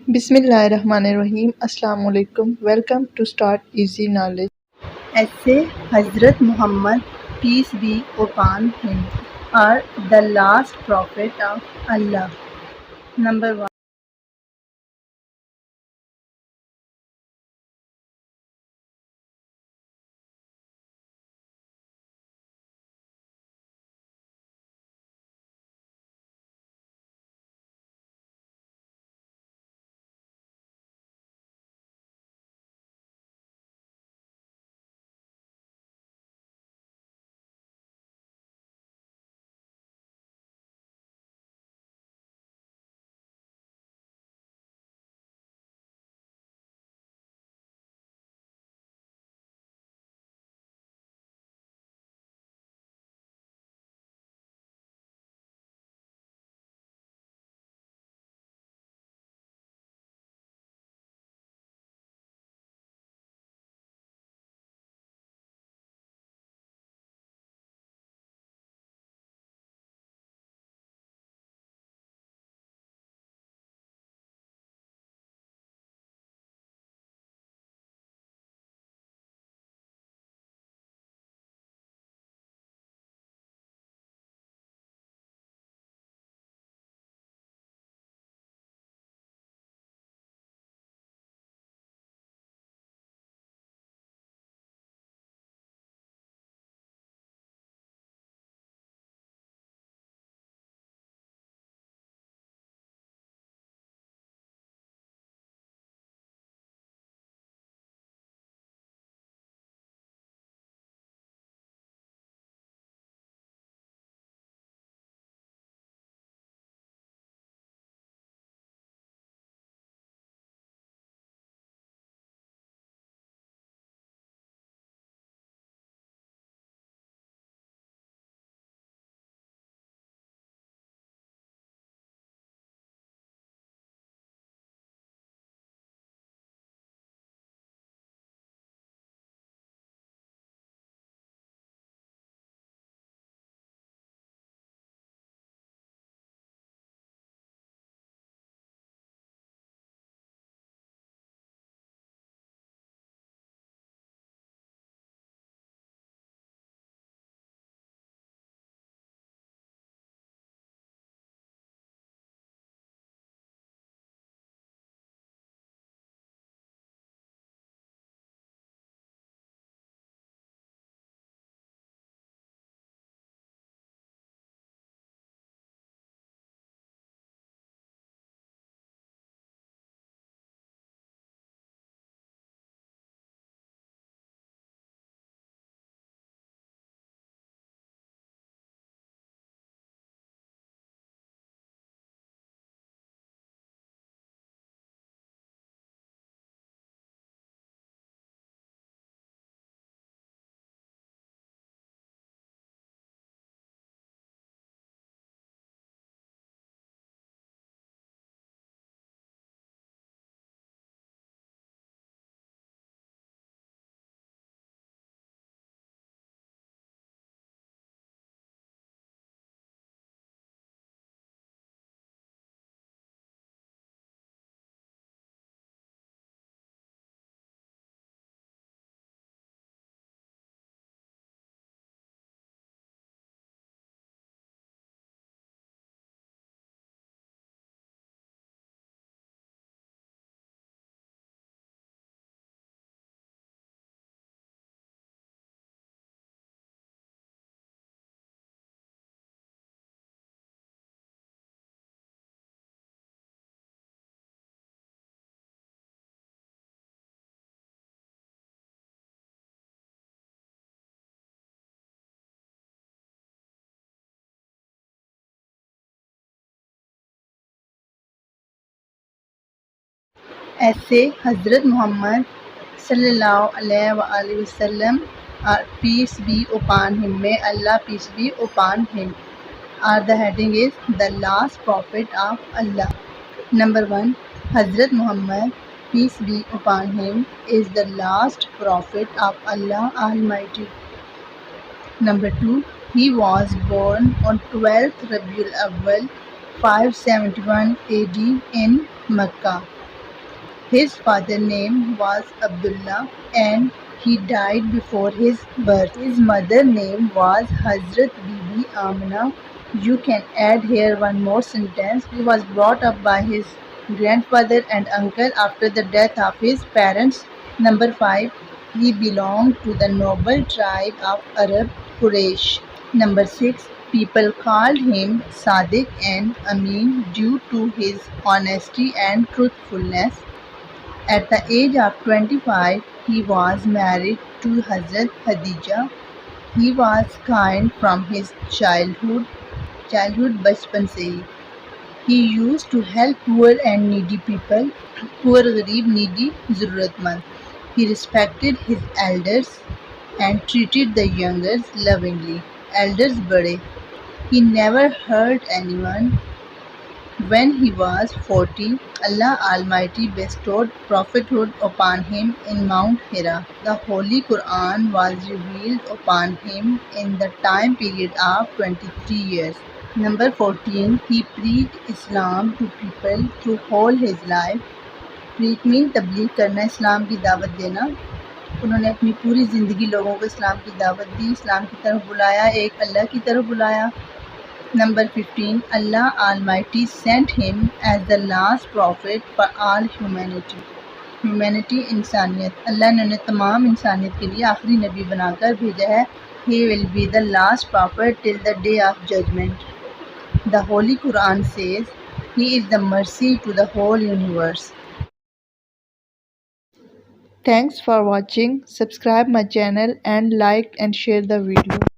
Bismillahirrahmanirrahim. Assalamu alaikum. Welcome to Start Easy Knowledge. Essay Hazrat Muhammad, peace be upon him, are the last prophet of Allah. Number 1. Essay Hazrat Muhammad sallallahu alaihi wasallam, peace be upon him, may Allah peace be upon him. The heading is the last prophet of Allah. Number 1. Hazrat Muhammad, peace be upon him, is the last prophet of Allah Almighty. Number 2. He was born on 12th Rabiul Awwal 571 AD in Mecca. His father's name was Abdullah and he died before his birth. His mother's name was Hazrat Bibi Amina. You can add here one more sentence. He was brought up by his grandfather and uncle after the death of his parents. Number 5. He belonged to the noble tribe of Arab Quraysh. Number 6. People called him Sadiq and Amin due to his honesty and truthfulness. At the age of 25, he was married to Hazrat Khadija. He was kind from his childhood बचपन से ही. He used to help poor and needy people, poor गरीब needy ज़रूरतमंद. He respected his elders and treated the youngers lovingly. Elders बड़े. He never hurt anyone. When he was 40, Allah Almighty bestowed prophethood upon him in Mount Hira. The Holy Quran was revealed upon him in the time period of 23 years. Number 14. He preached Islam to people through whole his life. Preach mean तबलीग करना, इस्लाम की दावत देना. उन्होंने अपनी पूरी ज़िंदगी लोगों को इस्लाम की दावत दी, इस्लाम की तरफ बुलाया, एक अल्लाह की तरफ बुलाया. Number 15. Allah Almighty sent him as the last prophet for all humanity. Humanity इंसानियत. अल्लाह ने उन्हें तमाम इंसानियत के लिए आखिरी नबी बनाकर भेजा है. He will be the last prophet till the day of judgment. The Holy Quran says, He is the mercy to the whole universe. Thanks for watching. Subscribe my channel and like and share the video.